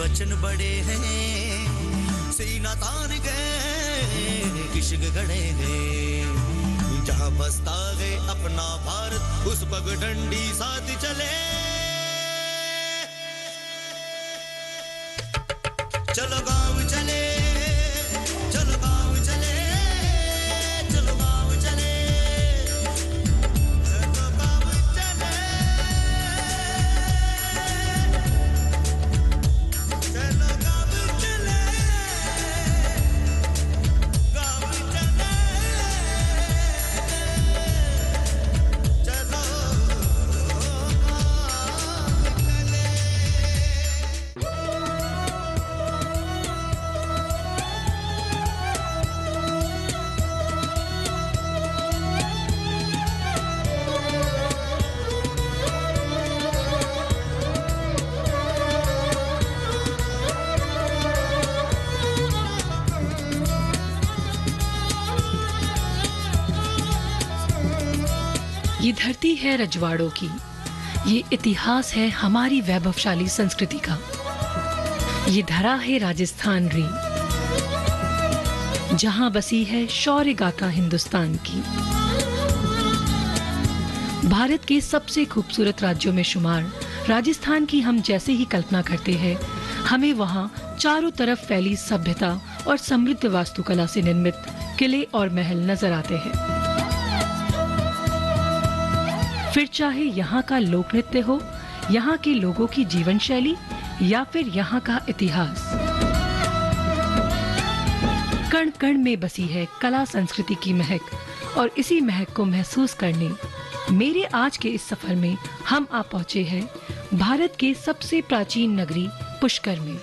वचन बड़े हैं, सीना तान गए इश्क गड़े हैं। जहाँ बसता है अपना भारत उस पगडंडी साथ चले। चलो गाँव चले, चलो गाँव चले, चलो गाँव चले, चलो गाँव चले, चलो गाँव चले, गाँव चले, चलो ये धरती है रजवाड़ों की, ये इतिहास है हमारी वैभवशाली संस्कृति का। ये धरा है राजस्थान री, जहां बसी है शौर्य गाथा हिंदुस्तान की। भारत के सबसे खूबसूरत राज्यों में शुमार राजस्थान की हम जैसे ही कल्पना करते हैं, हमें वहां चारों तरफ फैली सभ्यता और समृद्ध वास्तुकला से निर्मित किले और महल नजर आते हैं। फिर चाहे यहाँ का लोक नृत्य हो, यहाँ के लोगों की जीवन शैली या फिर यहाँ का इतिहास, कण कण में बसी है कला संस्कृति की महक। और इसी महक को महसूस करने मेरे आज के इस सफर में हम आ पहुँचे हैं भारत के सबसे प्राचीन नगरी पुष्कर में।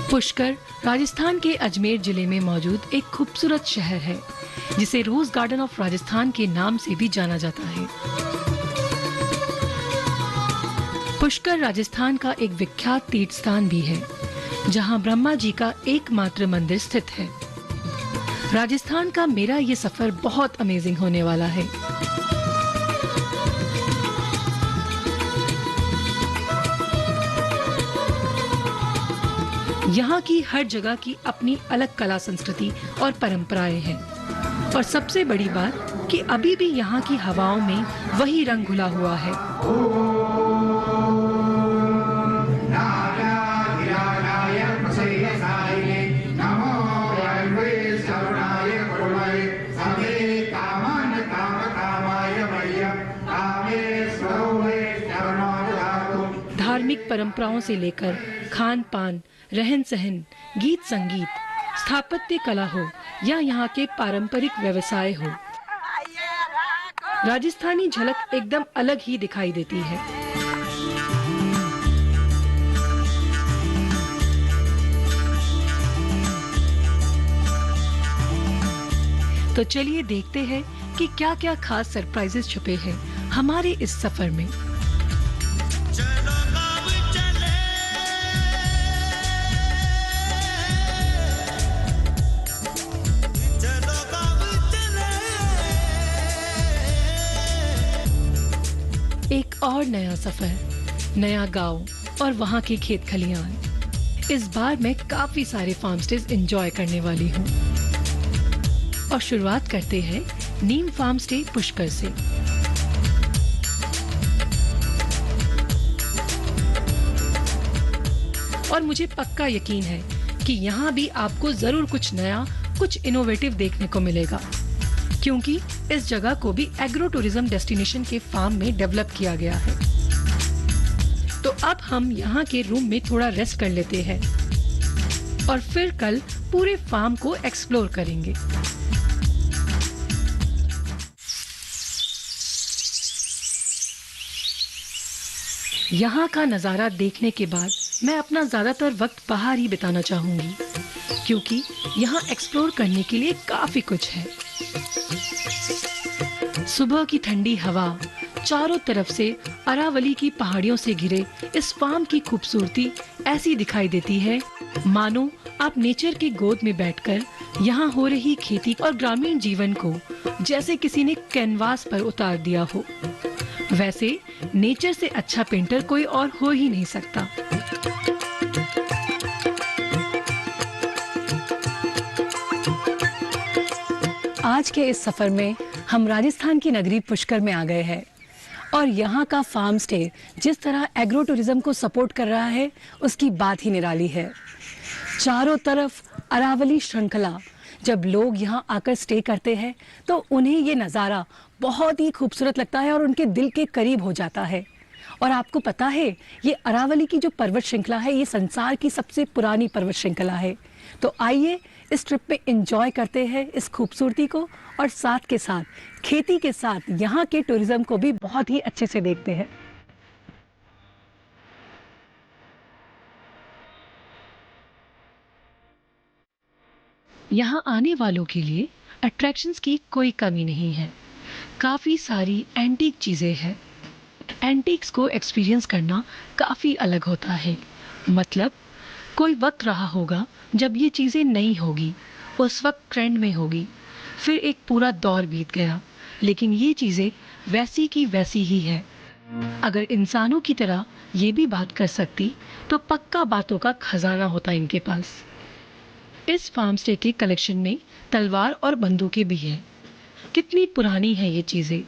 पुष्कर राजस्थान के अजमेर जिले में मौजूद एक खूबसूरत शहर है, जिसे रोज गार्डन ऑफ राजस्थान के नाम से भी जाना जाता है। पुष्कर राजस्थान का एक विख्यात तीर्थ स्थान भी है, जहां ब्रह्मा जी का एकमात्र मंदिर स्थित है। राजस्थान का मेरा ये सफर बहुत अमेजिंग होने वाला है। यहाँ की हर जगह की अपनी अलग कला संस्कृति और परंपराएं हैं। और सबसे बड़ी बात कि अभी भी यहाँ की हवाओं में वही रंग घुला हुआ है। धार्मिक परंपराओं से लेकर खान पान, रहन सहन, गीत संगीत, स्थापत्य कला हो या यहाँ के पारंपरिक व्यवसाय हो, राजस्थानी झलक एकदम अलग ही दिखाई देती है। तो चलिए देखते हैं कि क्या क्या खास सरप्राइजेस छुपे हैं हमारे इस सफर में। एक और नया सफर, नया गांव और वहाँ के खेत खलियान। इस बार मैं काफी सारे फार्म स्टेज एंजॉय करने वाली हूँ। और शुरुआत करते हैं नीम फार्म स्टे पुष्कर से। और मुझे पक्का यकीन है कि यहाँ भी आपको जरूर कुछ नया, कुछ इनोवेटिव देखने को मिलेगा, क्योंकि इस जगह को भी एग्रो टूरिज्म डेस्टिनेशन के फार्म में डेवलप किया गया है। तो अब हम यहाँ के रूम में थोड़ा रेस्ट कर लेते हैं और फिर कल पूरे फार्म को एक्सप्लोर करेंगे। यहाँ का नजारा देखने के बाद मैं अपना ज्यादातर वक्त बाहर ही बिताना चाहूंगी, क्योंकि यहाँ एक्सप्लोर करने के लिए काफी कुछ है। सुबह की ठंडी हवा, चारों तरफ से अरावली की पहाड़ियों से घिरे इस फार्म की खूबसूरती ऐसी दिखाई देती है मानो आप नेचर की गोद में बैठकर यहाँ हो रही खेती और ग्रामीण जीवन को जैसे किसी ने कैनवास पर उतार दिया हो। वैसे नेचर से अच्छा पेंटर कोई और हो ही नहीं सकता। आज के इस सफर में हम राजस्थान की नगरी पुष्कर में आ गए हैं और यहाँ का फार्म स्टे जिस तरह एग्रो टूरिज्म को सपोर्ट कर रहा है उसकी बात ही निराली है। चारों तरफ अरावली श्रृंखला, जब लोग यहाँ आकर स्टे करते हैं तो उन्हें ये नज़ारा बहुत ही खूबसूरत लगता है और उनके दिल के करीब हो जाता है। और आपको पता है ये अरावली की जो पर्वत श्रृंखला है ये संसार की सबसे पुरानी पर्वत श्रृंखला है। तो आइए इस ट्रिप में एंजॉय करते हैं इस खूबसूरती को और साथ के साथ खेती के साथ यहाँ के टूरिज्म को भी बहुत ही अच्छे से देखते हैं। यहाँ आने वालों के लिए अट्रैक्शंस की कोई कमी नहीं है। काफ़ी सारी एंटीक चीज़ें हैं। एंटीक्स को एक्सपीरियंस करना काफ़ी अलग होता है। मतलब कोई वक्त रहा होगा जब ये चीज़ें नहीं होगी, उस वक्त ट्रेंड में होगी, फिर एक पूरा दौर बीत गया, लेकिन ये चीज़ें वैसी की वैसी ही है। अगर इंसानों की तरह ये भी बात कर सकती तो पक्का बातों का खजाना होता इनके पास। इस फार्म स्टे के कलेक्शन में तलवार और बंदूकें भी हैं। कितनी पुरानी है ये चीज़ें,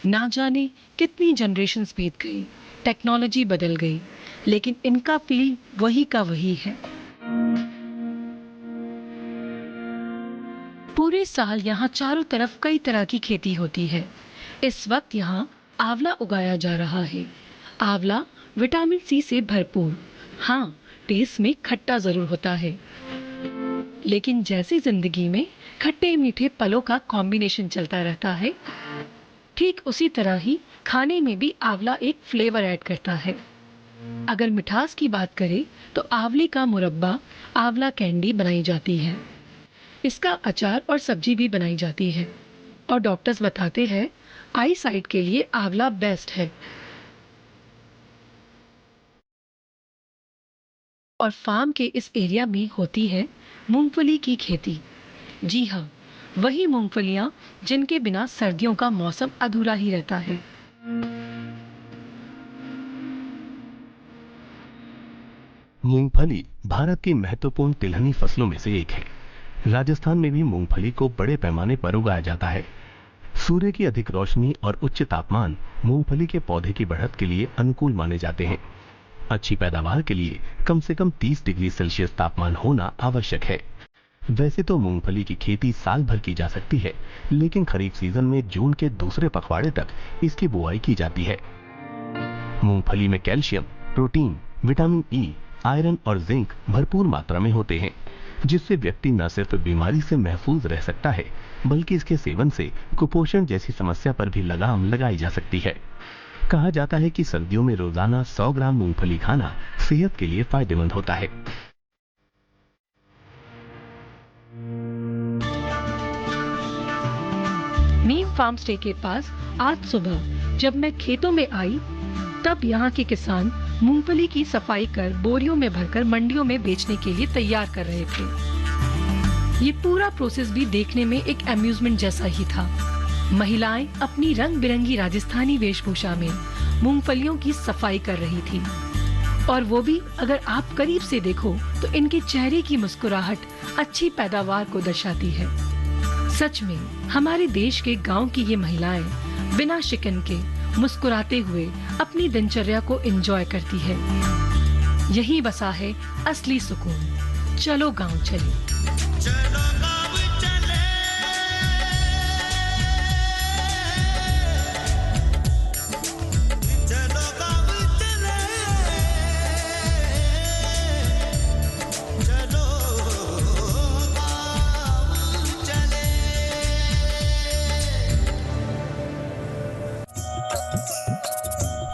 ना जाने कितनी जनरेशन्स बीत गई, टेक्नोलॉजी बदल गई, लेकिन इनका फील वही का वही है। पूरे साल यहाँ चारों तरफ कई तरह की खेती होती है। इस वक्त यहाँ आंवला उगाया जा रहा है। आंवला विटामिन सी से भरपूर, हाँ टेस्ट में खट्टा जरूर होता है, लेकिन जैसी जिंदगी में खट्टे मीठे पलों का कॉम्बिनेशन चलता रहता है, ठीक उसी तरह ही खाने में भी आंवला एक फ्लेवर ऐड करता है। अगर मिठास की बात करें तो आंवले का मुरब्बा, आंवला कैंडी बनाई जाती है। इसका अचार और सब्जी भी बनाई जाती है और डॉक्टर्स बताते हैं आई साइट के लिए आंवला बेस्ट है। और फार्म के इस एरिया में होती है मूंगफली की खेती। जी हाँ, वही मूंगफलियां जिनके बिना सर्दियों का मौसम अधूरा ही रहता है। मूंगफली भारत की महत्वपूर्ण तिलहनी फसलों में से एक है। राजस्थान में भी मूंगफली को बड़े पैमाने पर उगाया जाता है। सूर्य की अधिक रोशनी और उच्च तापमान मूंगफली के पौधे की बढ़त के लिए अनुकूल माने जाते हैं। अच्छी पैदावार के लिए कम से कम 30 डिग्री सेल्सियस तापमान होना आवश्यक है। वैसे तो मूंगफली की खेती साल भर की जा सकती है, लेकिन खरीफ सीजन में जून के दूसरे पखवाड़े तक इसकी बुआई की जाती है। मूंगफली में calcium, protein, vitamin E, iron और जिंक भरपूर मात्रा में होते हैं, जिससे व्यक्ति न सिर्फ बीमारी से महफूज रह सकता है, बल्कि इसके सेवन से कुपोषण जैसी समस्या पर भी लगाम लगाई जा सकती है। कहा जाता है कि सर्दियों में रोजाना 100 ग्राम मूंगफली खाना सेहत के लिए फायदेमंद होता है। नीम फार्म स्टे के पास आज सुबह जब मैं खेतों में आई तब यहाँ के किसान मूंगफली की सफाई कर बोरियों में भरकर मंडियों में बेचने के लिए तैयार कर रहे थे। ये पूरा प्रोसेस भी देखने में एक अम्यूजमेंट जैसा ही था। महिलाएं अपनी रंग बिरंगी राजस्थानी वेशभूषा में मूंगफलियों की सफाई कर रही थी, और वो भी अगर आप करीब से देखो तो इनके चेहरे की मुस्कुराहट अच्छी पैदावार को दर्शाती है। सच में हमारे देश के गांव की ये महिलाएं बिना शिकन के मुस्कुराते हुए अपनी दिनचर्या को एंजॉय करती है। यही बसा है असली सुकून। चलो गांव चले। चलो गाँव चले, चलो गाँव चले, चलो गाँव चले।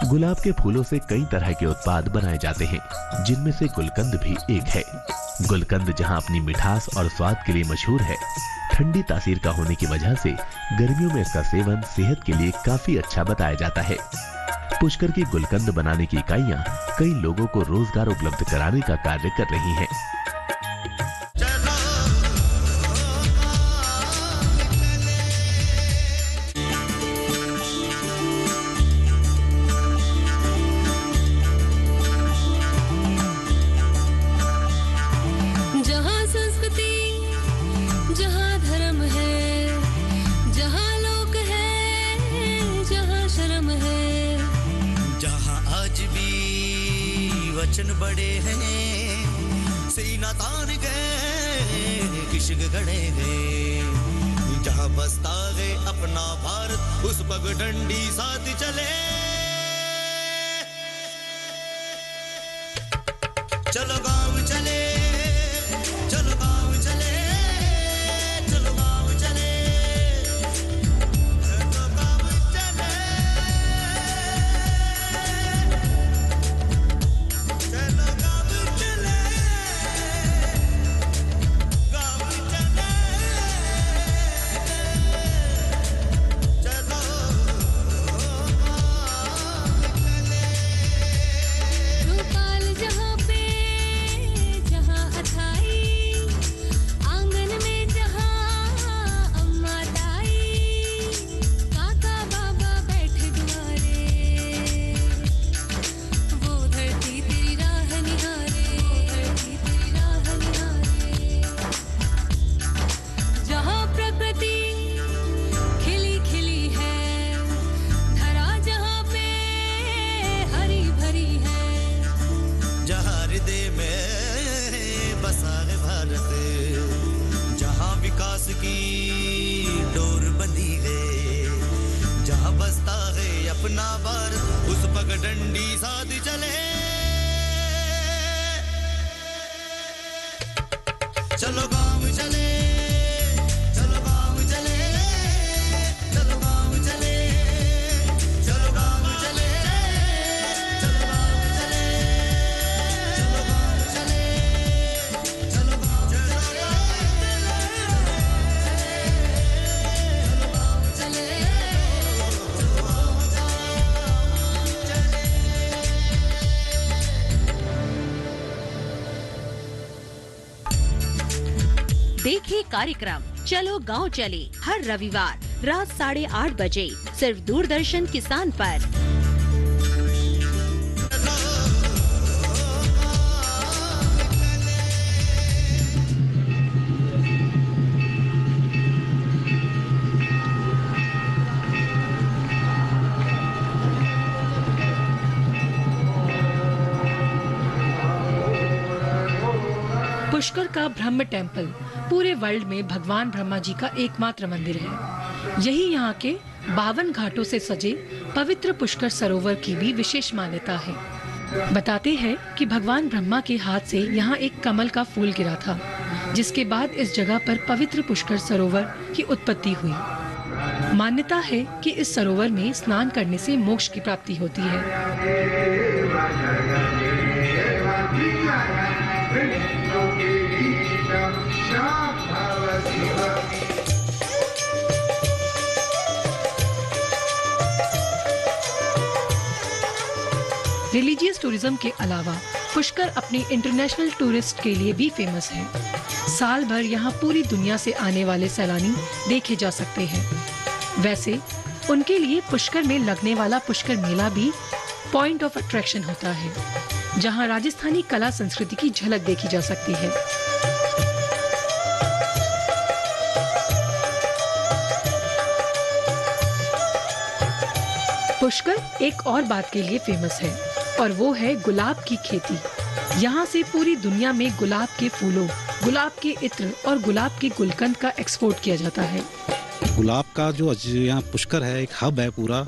गुलाब के फूलों से कई तरह के उत्पाद बनाए जाते हैं, जिनमें से गुलकंद भी एक है। गुलकंद जहां अपनी मिठास और स्वाद के लिए मशहूर है, ठंडी तासीर का होने की वजह से गर्मियों में इसका सेवन सेहत के लिए काफी अच्छा बताया जाता है। पुष्कर की गुलकंद बनाने की इकाइयां कई लोगों को रोजगार उपलब्ध कराने का कार्य कर रही हैं। वचन बड़े हैं सीना तान गए किशक गड़े हैं जहां बसता है अपना भारत उस पगडंडी साथ चले चलो गांव चले चलो गांव चले चलो गांव चले चलो गांव चले चलो गांव चले गांव चले चलो रूपाल जहाँ पे जहाँ अथाई आंगन में जहाँ अम्मा ताई काका बाबा बैठे दुआरे वो धरती तेरी राह निहारे धरती तेरी राह निहारे जहाँ प्रकृति खिली खिली है धरा जहाँ पे हरी भरी है जहाँ हृदय में बसा है भारत जहाँ विकास की डोर बंधी है जहाँ बसता है अपना भारत उस पगडंडी साथ चले चलो गांव चले चलो गांव चले चलो गांव चले चलो गांव चले चलो गांव चले चलो गांव चले चलो गांव चले देखिए कार्यक्रम चलो गांव चले हर रविवार रात 8:30 बजे सिर्फ दूरदर्शन किसान पर। पुष्कर का ब्रह्म टेम्पल पूरे वर्ल्ड में भगवान ब्रह्मा जी का एकमात्र मंदिर है। यही यहाँ के 52 घाटों से सजे पवित्र पुष्कर सरोवर की भी विशेष मान्यता है। बताते हैं कि भगवान ब्रह्मा के हाथ से यहाँ एक कमल का फूल गिरा था, जिसके बाद इस जगह पर पवित्र पुष्कर सरोवर की उत्पत्ति हुई। मान्यता है कि इस सरोवर में स्नान करने से मोक्ष की प्राप्ति होती है। रिलीजियस टूरिज्म के अलावा पुष्कर अपने इंटरनेशनल टूरिस्ट के लिए भी फेमस है। साल भर यहाँ पूरी दुनिया से आने वाले सैलानी देखे जा सकते हैं। वैसे उनके लिए पुष्कर में लगने वाला पुष्कर मेला भी पॉइंट ऑफ अट्रैक्शन होता है, जहाँ राजस्थानी कला संस्कृति की झलक देखी जा सकती है। पुष्कर एक और बात के लिए फेमस है और वो है गुलाब की खेती। यहाँ से पूरी दुनिया में गुलाब के फूलों, गुलाब के इत्र और गुलाब के गुलकंद का एक्सपोर्ट किया जाता है। गुलाब का जो यहाँ पुष्कर है एक हब है पूरा,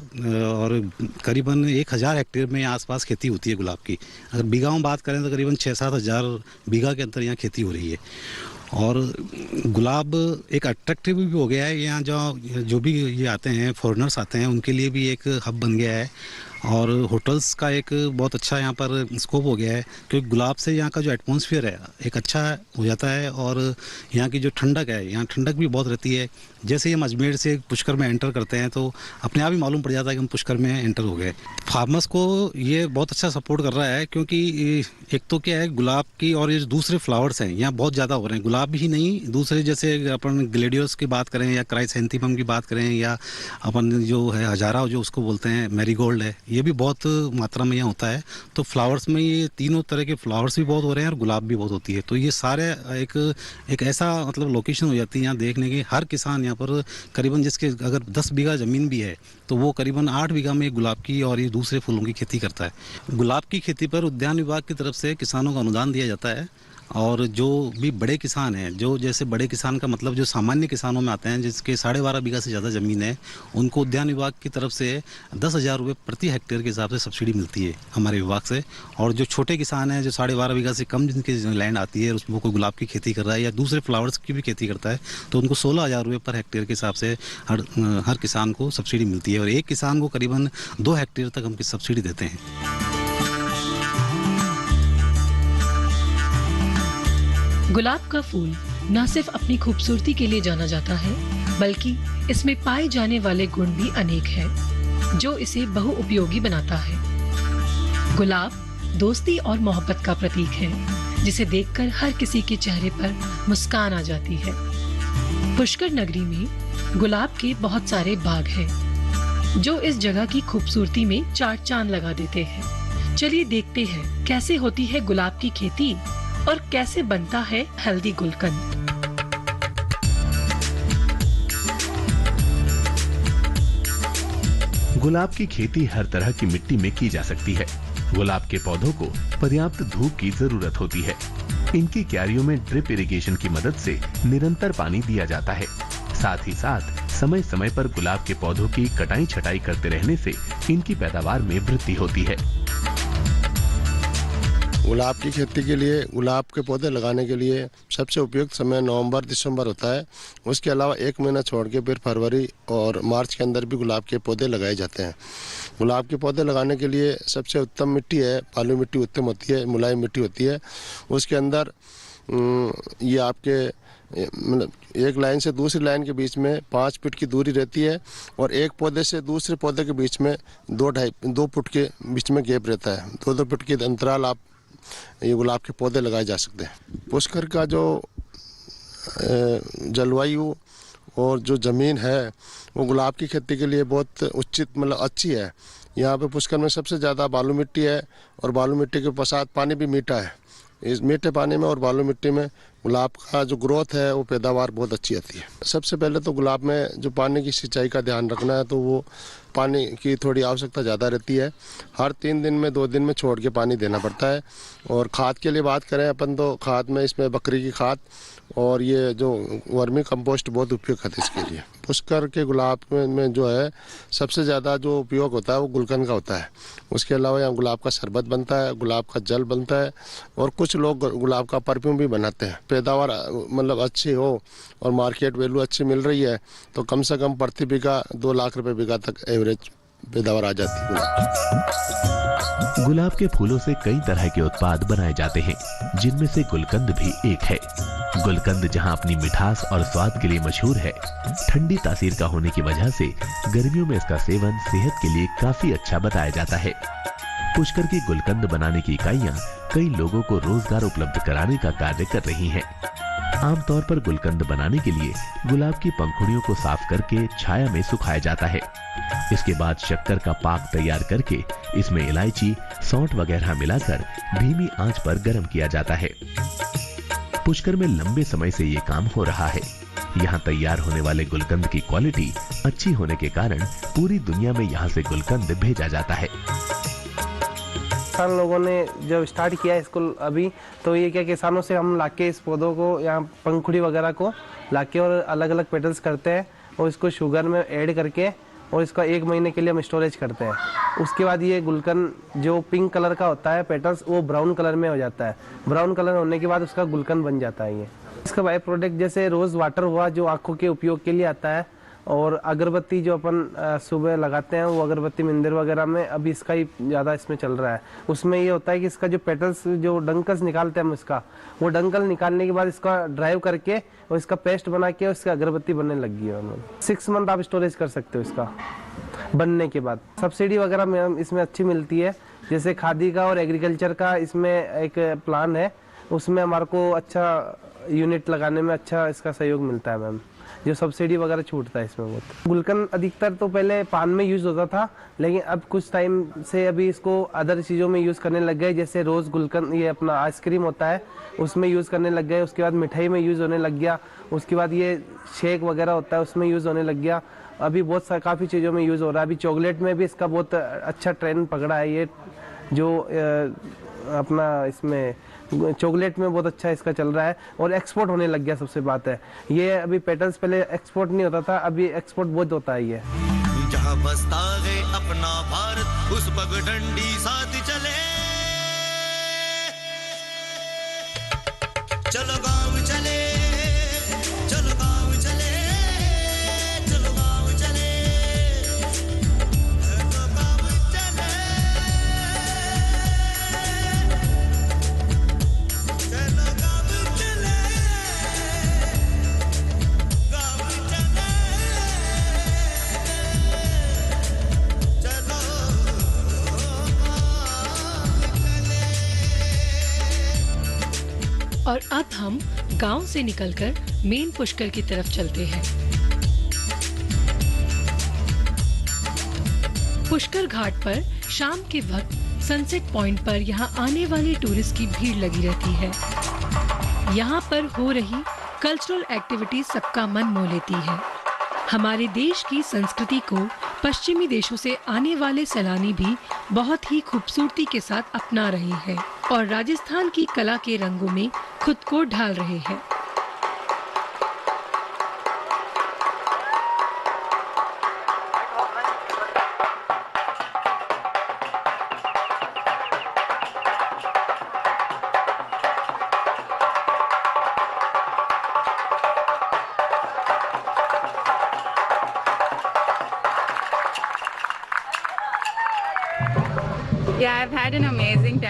और करीबन 1000 हेक्टेयर में आसपास खेती होती है गुलाब की। अगर बीघा में बात करें तो करीबन 6-7 हज़ार बीघा के अंदर यहाँ खेती हो रही है। और गुलाब एक अट्रैक्टिव भी हो गया है, यहाँ जो भी ये आते हैं फॉरेनर्स आते हैं उनके लिए भी एक हब बन गया है। और होटल्स का एक बहुत अच्छा यहाँ पर स्कोप हो गया है, क्योंकि गुलाब से यहाँ का जो एटमॉस्फेयर है एक अच्छा हो जाता है। और यहाँ की जो ठंडक है, यहाँ ठंडक भी बहुत रहती है। जैसे ही हम अजमेर से पुष्कर में एंटर करते हैं तो अपने आप ही मालूम पड़ जाता है कि हम पुष्कर में एंटर हो गए। फार्मर्स को ये बहुत अच्छा सपोर्ट कर रहा है, क्योंकि एक तो क्या है, गुलाब की और ये दूसरे फ्लावर्स हैं यहाँ बहुत ज़्यादा हो रहे हैं। गुलाब ही नहीं, दूसरे जैसे अपन ग्लेडियोस की बात करें या क्राइसैंथेमम की बात करें, या अपन जो है हजारा जो उसको बोलते हैं मैरीगोल्ड है, ये भी बहुत मात्रा में यहाँ होता है। तो फ्लावर्स में ये तीनों तरह के फ्लावर्स भी बहुत हो रहे हैं और गुलाब भी बहुत होती है। तो ये सारे एक ऐसा मतलब लोकेशन हो जाती है यहाँ देखने की। हर किसान यहाँ पर करीबन जिसके अगर 10 बीघा ज़मीन भी है तो वो करीबन 8 बीघा में गुलाब की और ये दूसरे फूलों की खेती करता है। गुलाब की खेती पर उद्यान विभाग की तरफ से किसानों को अनुदान दिया जाता है। और जो भी बड़े किसान हैं, जो जैसे बड़े किसान का मतलब जो सामान्य किसानों में आते हैं जिसके 12.5 बीघा से ज़्यादा ज़मीन है, उनको उद्यान विभाग की तरफ से 10,000 रुपये प्रति हेक्टेयर के हिसाब से सब्सिडी मिलती है हमारे विभाग से। और जो छोटे किसान हैं जो 12.5 बीघा से कम जिनकी लैंड आती है, उसमें कोई गुलाब की खेती कर रहा है या दूसरे फ्लावर्स की भी खेती करता है, तो उनको 16,000 रुपये पर हेक्टेयर के हिसाब से हर किसान को सब्सिडी मिलती है। और एक किसान को करीबन 2 हेक्टेयर तक हम सब्सिडी देते हैं। गुलाब का फूल न सिर्फ अपनी खूबसूरती के लिए जाना जाता है, बल्कि इसमें पाए जाने वाले गुण भी अनेक हैं, जो इसे बहुउपयोगी बनाता है। गुलाब दोस्ती और मोहब्बत का प्रतीक है, जिसे देखकर हर किसी के चेहरे पर मुस्कान आ जाती है। पुष्कर नगरी में गुलाब के बहुत सारे बाग हैं, जो इस जगह की खूबसूरती में चार चांद लगा देते हैं। चलिए देखते हैं कैसे होती है गुलाब की खेती और कैसे बनता है हेल्दी गुलकंद। गुलाब की खेती हर तरह की मिट्टी में की जा सकती है। गुलाब के पौधों को पर्याप्त धूप की जरूरत होती है। इनकी क्यारियों में ड्रिप इरिगेशन की मदद से निरंतर पानी दिया जाता है। साथ ही साथ समय समय पर गुलाब के पौधों की कटाई छटाई करते रहने से इनकी पैदावार में वृद्धि होती है। गुलाब की खेती के लिए, गुलाब के पौधे लगाने के लिए सबसे उपयुक्त समय नवंबर दिसंबर होता है। उसके अलावा 1 महीना छोड़ के फिर फरवरी और मार्च के अंदर भी गुलाब के पौधे लगाए जाते हैं। गुलाब के पौधे लगाने के लिए सबसे उत्तम मिट्टी है, बालू मिट्टी उत्तम होती है, मुलायम मिट्टी होती है। उसके अंदर ये आपके मतलब एक लाइन से दूसरी लाइन के बीच में 5 फीट की दूरी रहती है और एक पौधे से दूसरे पौधे के बीच में 2 फुट के बीच में गैप रहता है। 2 फुट के अंतराल आप ये गुलाब के पौधे लगाए जा सकते हैं। पुष्कर का जो जलवायु और जो ज़मीन है वो गुलाब की खेती के लिए बहुत उचित मतलब अच्छी है। यहाँ पे पुष्कर में सबसे ज़्यादा बालू मिट्टी है और बालू मिट्टी के पश्चात पानी भी मीठा है। इस मीठे पानी में और बालू मिट्टी में गुलाब का जो ग्रोथ है वो पैदावार बहुत अच्छी आती है। सबसे पहले तो गुलाब में जो पानी की सिंचाई का ध्यान रखना है, तो वो पानी की थोड़ी आवश्यकता ज़्यादा रहती है। हर 3 दिन में 2 दिन में छोड़ के पानी देना पड़ता है। और खाद के लिए बात करें अपन तो खाद में इसमें बकरी की खाद और ये जो वर्मी कंपोस्ट बहुत उपयोग है इसके लिए। पुष्कर के गुलाब में जो है सबसे ज़्यादा जो उपयोग होता है वो गुलकंद का होता है। उसके अलावा यहाँ गुलाब का शरबत बनता है, गुलाब का जल बनता है और कुछ लोग गुलाब का परफ्यूम भी बनाते हैं। पैदावार मतलब अच्छी हो और मार्केट वैल्यू अच्छी मिल रही है तो कम से कम प्रति बीघा 2 लाख रुपए बीघा तक एवरेज पैदावार आ जाती है। गुलाब के फूलों से कई तरह के उत्पाद बनाए जाते हैं, जिनमें से गुलकंद भी एक है। गुलकंद जहां अपनी मिठास और स्वाद के लिए मशहूर है, ठंडी तासीर का होने की वजह से गर्मियों में इसका सेवन सेहत के लिए काफी अच्छा बताया जाता है। पुष्कर की गुलकंद बनाने की इकाइयां कई लोगों को रोजगार उपलब्ध कराने का कार्य कर रही हैं। आमतौर पर गुलकंद बनाने के लिए गुलाब की पंखुड़ियों को साफ करके छाया में सुखाया जाता है। इसके बाद शक्कर का पाक तैयार करके इसमें इलायची, सौंठ वगैरह मिलाकर धीमी आंच पर गर्म किया जाता है। पुष्कर में लंबे समय से ये काम हो रहा है। यहाँ तैयार होने वाले गुलकंद की क्वालिटी अच्छी होने के कारण पूरी दुनिया में यहाँ से गुलकंद भेजा जाता है। किसान लोगों ने जब स्टार्ट किया इसको अभी, तो ये क्या किसानों से हम लाके इस पौधों को यहाँ पंखुड़ी वगैरह को लाके और अलग अलग पेटल्स करते हैं और इसको शुगर में ऐड करके और इसका 1 महीने के लिए हम स्टोरेज करते हैं। उसके बाद ये गुलकंद जो पिंक कलर का होता है पेटल्स, वो ब्राउन कलर में हो जाता है। ब्राउन कलर होने के बाद उसका गुलकंद बन जाता है। ये इसका बाय प्रोडक्ट जैसे रोज़ वाटर हुआ जो आँखों के उपयोग के लिए आता है, और अगरबत्ती जो अपन सुबह लगाते हैं वो अगरबत्ती मंदिर वगैरह में अभी इसका ही ज़्यादा इसमें चल रहा है। उसमें ये होता है कि इसका जो पेटल्स जो डंकल्स निकालते हैं हम इसका, वो डंकल निकालने के बाद इसका ड्राइव करके और इसका पेस्ट बना के उसका अगरबत्ती बनने लग गई है। 6 मंथ आप स्टोरेज कर सकते हो इसका बनने के बाद। सब्सिडी वगैरह में इसमें अच्छी मिलती है, जैसे खादी का और एग्रीकल्चर का इसमें एक प्लान है, उसमें हमारे को अच्छा यूनिट लगाने में अच्छा इसका सहयोग मिलता है मैम। जो सब्सिडी वगैरह छूटता है इसमें बहुत। गुलकंद अधिकतर तो पहले पान में यूज़ होता था, लेकिन अब कुछ टाइम से अभी इसको अदर चीज़ों में यूज़ करने लग गए, जैसे रोज़ गुलकंद, ये अपना आइसक्रीम होता है उसमें यूज़ करने लग गए, उसके बाद मिठाई में यूज़ होने लग गया, उसके बाद ये शेक वगैरह होता है उसमें यूज़ होने लग गया। अभी बहुत काफ़ी चीज़ों में यूज़ हो रहा है। अभी चॉकलेट में भी इसका बहुत अच्छा ट्रेंड पकड़ा है, ये जो अपना इसमें चॉकलेट में बहुत अच्छा इसका चल रहा है और एक्सपोर्ट होने लग गया। सबसे बात है ये अभी पेटल्स पहले एक्सपोर्ट नहीं होता था, अभी एक्सपोर्ट बहुत होता है। ये जहाँ बसता है अपना भारत उस पगडंडी साथ चले, चलो गाँव चले, चलो गाँव चले, चलो गाँव चले, चलो गाँव चले, चलो गाँव चले, गाँव चले, चलो और अब हम गांव से निकलकर मेन पुष्कर की तरफ चलते हैं। पुष्कर घाट पर शाम के वक्त सनसेट पॉइंट पर यहाँ आने वाले टूरिस्ट की भीड़ लगी रहती है। यहाँ पर हो रही कल्चरल एक्टिविटीज सबका मन मोह लेती है। हमारे देश की संस्कृति को पश्चिमी देशों से आने वाले सैलानी भी बहुत ही खूबसूरती के साथ अपना रहे हैं और राजस्थान की कला के रंगों में खुद को ढाल रहे हैं।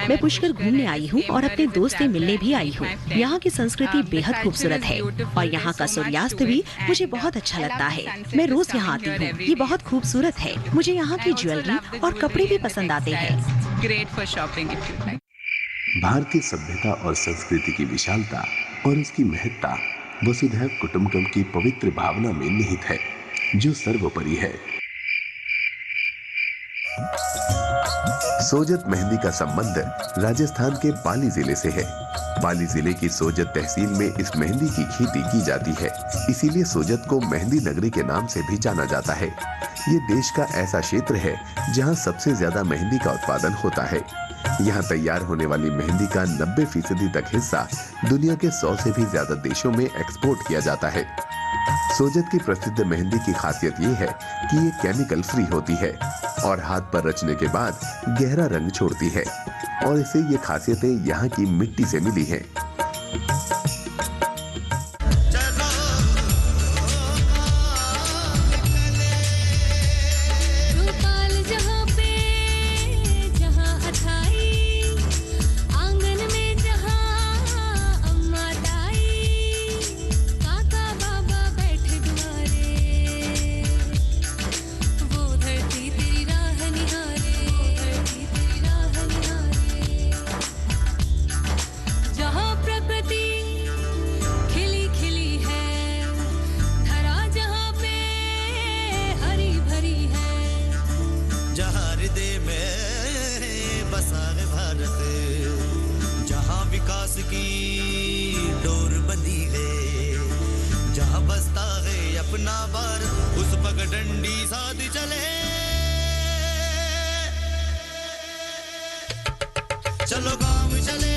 मैं पुष्कर घूमने आई हूँ और अपने दोस्त से मिलने भी आई हूँ। यहाँ की संस्कृति बेहद खूबसूरत है और यहाँ का सूर्यास्त भी मुझे बहुत अच्छा लगता है। मैं रोज यहाँ आती हूँ, ये बहुत खूबसूरत है। मुझे यहाँ की ज्वेलरी और कपड़े भी पसंद आते हैं। भारतीय सभ्यता और संस्कृति की विशालता और उसकी महत्ता वसुधैव कुटुंबकम की पवित्र भावना में निहित है, जो सर्वोपरि है। सोजत मेहंदी का संबंध राजस्थान के पाली जिले से है। पाली जिले की सोजत तहसील में इस मेहंदी की खेती की जाती है, इसीलिए सोजत को मेहंदी नगरी के नाम से भी जाना जाता है। ये देश का ऐसा क्षेत्र है जहां सबसे ज्यादा मेहंदी का उत्पादन होता है। यहाँ तैयार होने वाली मेहंदी का 90% तक हिस्सा दुनिया के 100 से भी ज्यादा देशों में एक्सपोर्ट किया जाता है। सोजत की प्रसिद्ध मेहंदी की खासियत ये है कि ये केमिकल फ्री होती है और हाथ पर रचने के बाद गहरा रंग छोड़ती है और इसे ये खासियतें यहाँ की मिट्टी से मिली हैं। चलो गाँव चले,